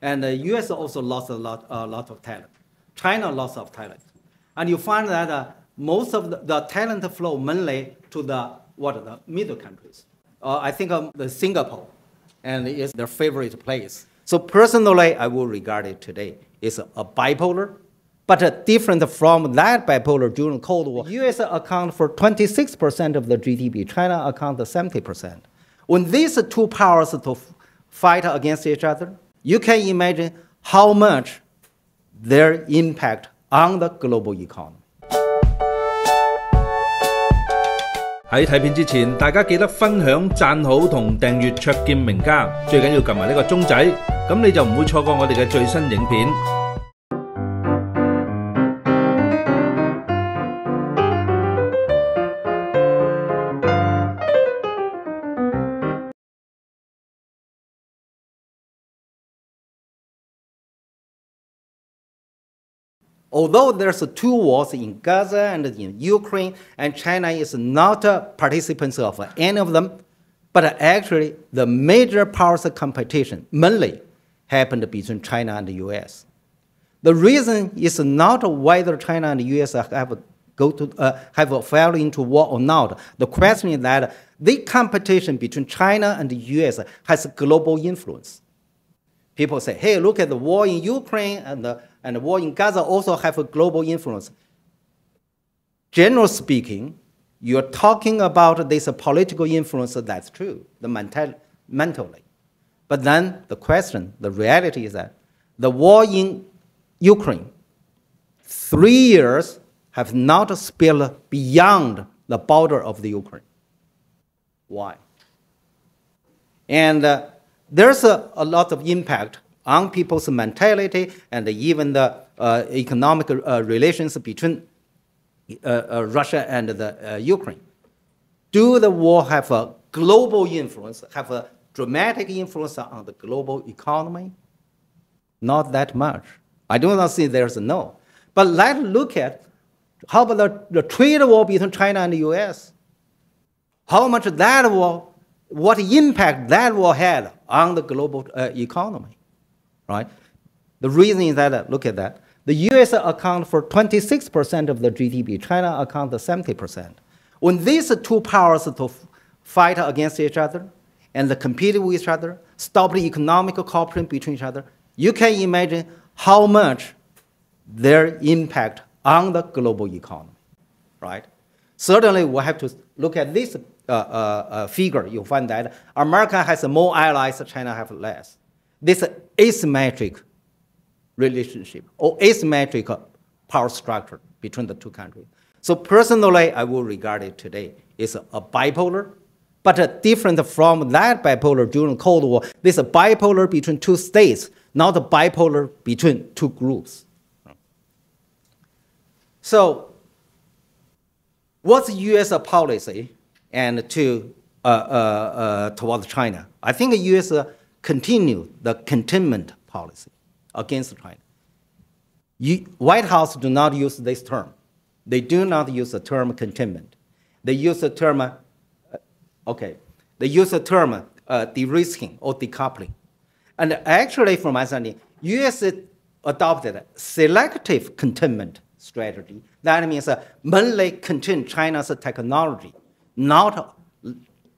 And the US also lost a lot of talent. China lost of talent. And you find that most of the talent flow mainly to the middle countries. I think the Singapore and is their favorite place. So personally, I will regard it today as a bipolar, but different from that bipolar during the Cold War. The US account for 26% of the GDP. China account for 70%. When these two powers to fight against each other, you can imagine how much their impact on the global economy. 喺睇片之前，大家記得分享、讚好同訂閱灼見名家，最緊要撳埋呢個鐘仔，咁你就唔會錯過我哋嘅最新影片。Although there's two wars in Gaza and in Ukraine, and China is not a participant of any of them, but actually the major powers competition mainly happened between China and the US. The reason is not whether China and the US have fell into war or not. The question is that the competition between China and the US has global influence. People say, hey, look at the war in Ukraine and the war in Gaza also have a global influence. Generally speaking, you're talking about this political influence, that's true, mentally. But then the question, the reality is that the war in Ukraine, 3 years have not spilled beyond the border of the Ukraine. Why? And there's a lot of impact on people's mentality and even the economic relations between Russia and the Ukraine. Do the war have a global influence, have a dramatic influence on the global economy? Not that much. I do not see there's a no. But let's look at how about the trade war between China and the US? How much that war, what impact that war had on the global economy, right? The reason is that, look at that. The US account for 26% of the GDP. China account for 70%. When these two powers to fight against each other and compete with each other, stop the economic cooperation between each other, you can imagine how much their impact on the global economy, right? Certainly, we have to look at this figure. You'll find that America has more allies, China has less. This asymmetric relationship or asymmetric power structure between the two countries. So personally, I will regard it today as a bipolar, but different from that bipolar during the Cold War. This is a bipolar between two states, not a bipolar between two groups. So what's U.S. policy and towards China? I think the U.S. continue the containment policy against China. White House do not use this term. They do not use the term containment. They use the term, de-risking or decoupling. And actually, from my understanding, U.S. adopted selective containment strategy. That means mainly contain China's technology, not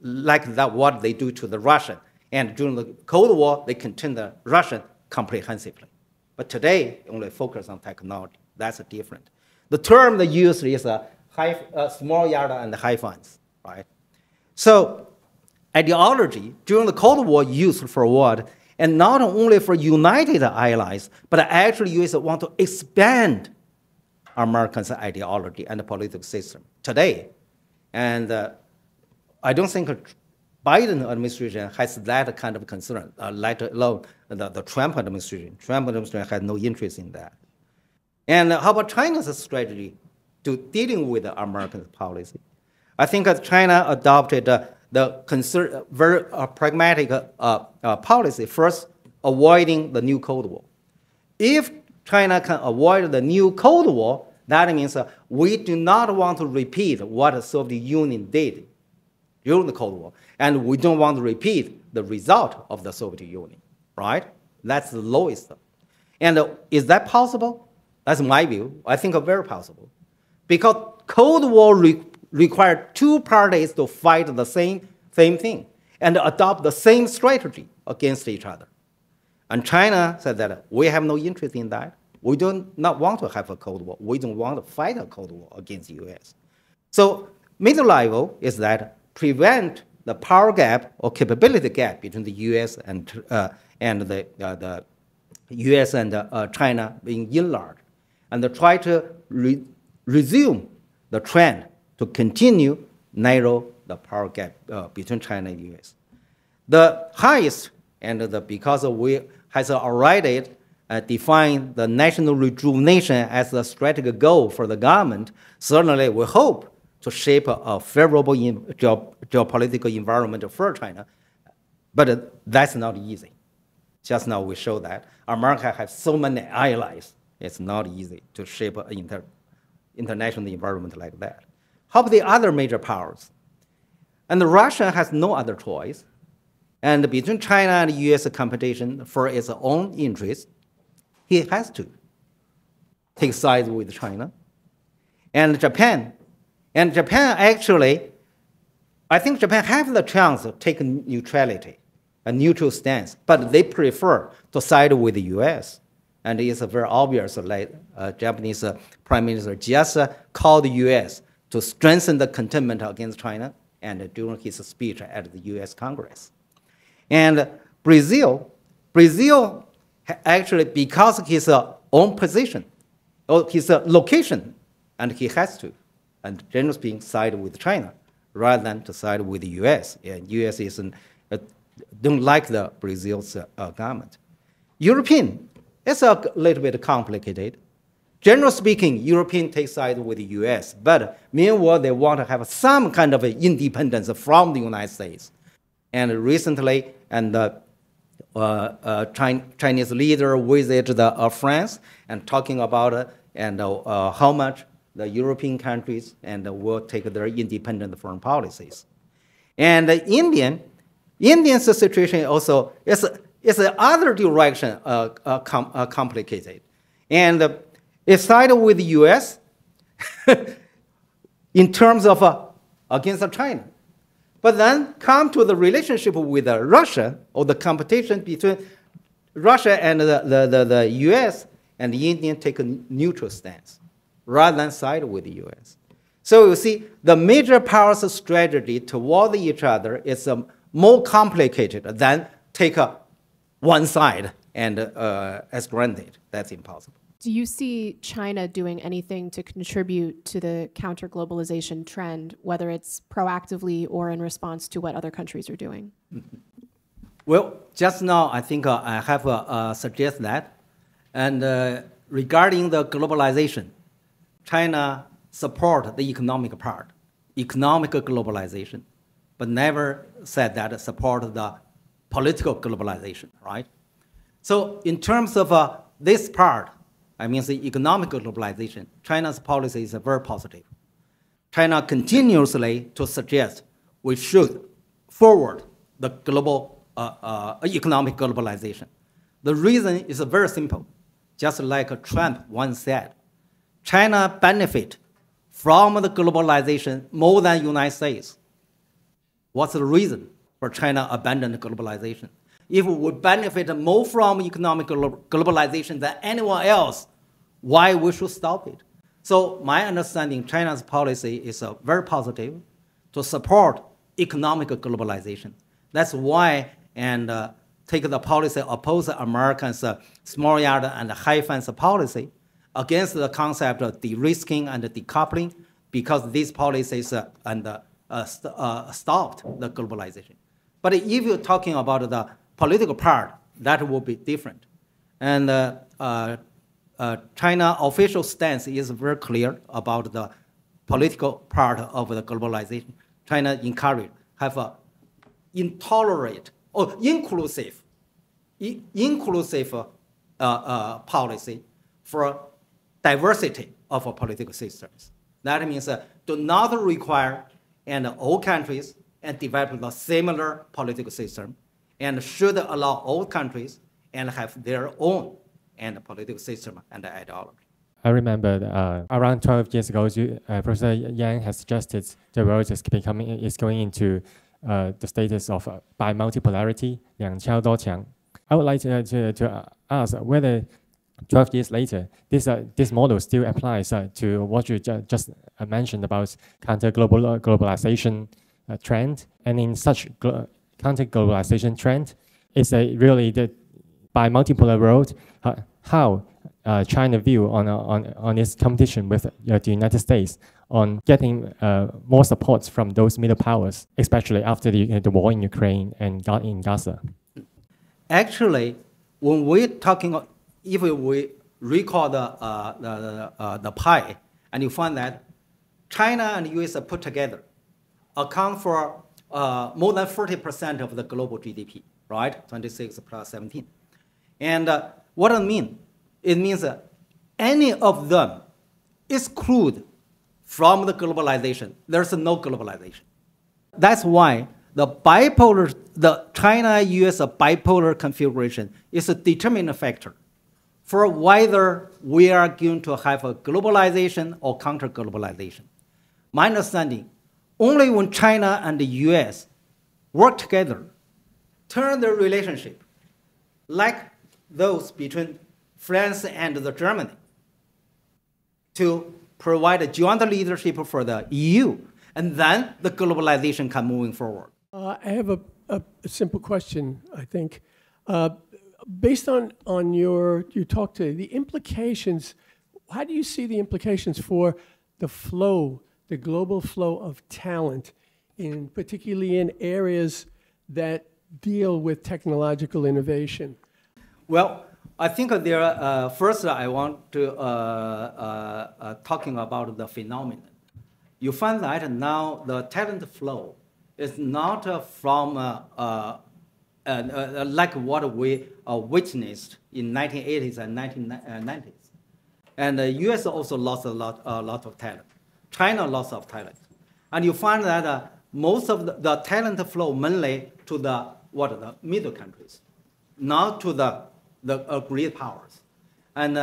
like that what they do to the Russian. And during the Cold War, they contain the Russian comprehensively. But today, only focus on technology. That's different. The term they use is small yard and high funds, right? So ideology during the Cold War used for what? And not only for united allies, but actually U.S. want to expand Americans' ideology and the political system today. And I don't think Biden administration has that kind of concern, let alone the Trump administration. Trump administration has no interest in that. And how about China's strategy to dealing with the American policy? I think China adopted the very pragmatic policy, first avoiding the new Cold War. If China can avoid the new Cold War, that means we do not want to repeat what the Soviet Union did during the Cold War, and we don't want to repeat the result of the Soviet Union, right? That's the lowest. And is that possible? That's my view. I think very possible. Because Cold War required two parties to fight the same thing and adopt the same strategy against each other. And China said that we have no interest in that. We do not want to have a Cold War. We don't want to fight a Cold War against the US. So middle level is that prevent the power gap or capability gap between the US and the US and China being enlarged, and try to resume the trend to continue narrow the power gap between China and the US. The highest, and because we has already defined the national rejuvenation as a strategic goal for the government, certainly we hope to shape a favorable geopolitical environment for China. But that's not easy. Just now we show that. America has so many allies. It's not easy to shape an international environment like that. How about the other major powers? And Russia has no other choice. And between China and US competition for its own interest, he has to take sides with China. And Japan actually, I think Japan has the chance to take neutrality, a neutral stance, but they prefer to side with the US. And it's very obvious, like Japanese Prime Minister just called the US to strengthen the containment against China and during his speech at the US Congress. And Brazil actually, because of his own position, or his location, and he has to, and generally speaking, side with China rather than to side with the US. And US don't like the Brazil's government. European, it's a little bit complicated. Generally speaking, European take side with the US, but meanwhile, they want to have some kind of independence from the United States. And recently, Chinese leader visited France and talking about how much the European countries will take their independent foreign policies. And the Indian's situation also is the other direction complicated. And it sided with the US in terms of against China. But then come to the relationship with Russia, or the competition between Russia and the US, and the Indian take a neutral stance rather than side with the US. So you see, the major powers strategy toward each other is more complicated than take one side and as granted. That's impossible. Do you see China doing anything to contribute to the counter-globalization trend, whether it's proactively or in response to what other countries are doing? Well, just now I think I have suggested that. And regarding the globalization, China support the economic part, economic globalization, but never said that it support the political globalization, right? So in terms of this part, I mean the economic globalization, China's policy is very positive. China continuously to suggest we should forward the global economic globalization. The reason is very simple. Just like Trump once said, China benefit from the globalization more than the United States. What's the reason for China abandon globalization? If we benefit more from economic globalization than anyone else, why we should stop it? So my understanding, China's policy is very positive to support economic globalization. That's why, and take the policy oppose Americans' small yard and high fence policy against the concept of de-risking and decoupling, because these policies stopped the globalization. But if you're talking about the political part, that will be different. And China official stance is very clear about the political part of the globalization. China encourage, have a intolerant or inclusive policy for diversity of political systems. That means do not require and all countries and develop a similar political system, and should allow all countries and have their own and political system and ideology. I remember around 12 years ago, Professor Yang has suggested the world is going into the status of by multipolarity, 两超多强. I would like to ask whether 12 years later, this model still applies to what you just mentioned about counter-globalization trend. And in such counter-globalization trend, is really by multipolar world, how China view on its competition with the United States on getting more support from those middle powers, especially after the war in Ukraine and in Gaza? Actually, when we're talking, if we recall the pie, and you find that China and US are put together account for more than 40% of the global GDP, right? 26 plus 17. And what does it mean? It means that any of them exclude from the globalization. There's no globalization. That's why the China-US bipolar configuration is a determining factor for whether we are going to have a globalization or counter-globalization. My understanding, only when China and the US work together, turn their relationship like those between France and Germany to provide a joint leadership for the EU, and then the globalization can moving forward. I have a simple question, I think. Based on your talk today, the implications, how do you see the implications for the flow, the global flow of talent, particularly in areas that deal with technological innovation? Well, I think there. First, I want to talking about the phenomenon. You find that now the talent flow is not from like what we witnessed in 1980s and 1990s, and the U.S. also lost a lot of talent. China lost of talent, and you find that most of the talent flow mainly to the middle countries, not to the great powers. And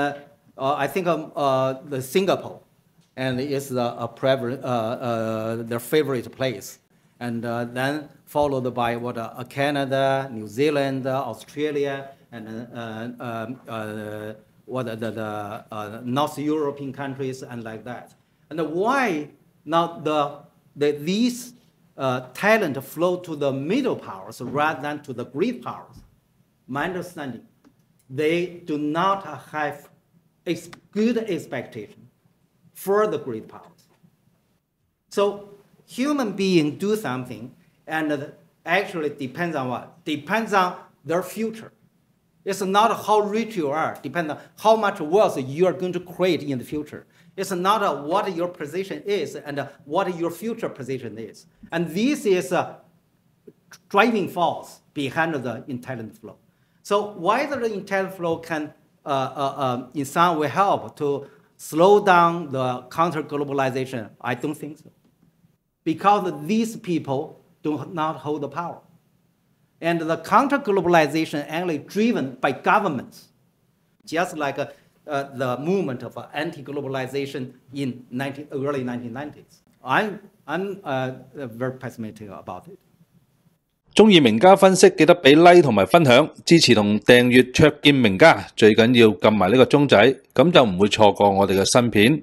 I think the Singapore and is their favorite place, and then followed by Canada, New Zealand, Australia, and the North European countries and like that. And why not these talent flow to the middle powers rather than to the great powers? My understanding, they do not have a good expectation for the great powers. So human beings do something, and actually depends on what? Depends on their future. It's not how rich you are, depends on how much wealth you are going to create in the future. It's not what your position is and what your future position is. And this is a driving force behind the intelligent flow. So whether the intelligent flow can, in some way, help to slow down the counter-globalization, I don't think so. Because these people do not hold the power. And the counter-globalization actually driven by governments, just like the movement of anti-globalization in early 1990s. I'm very pessimistic about it. 中意名家分析，記得俾 like 同埋分享，支持同訂閱卓見名家，最緊要撳埋呢個鐘仔，咁就唔會錯過我哋嘅新片。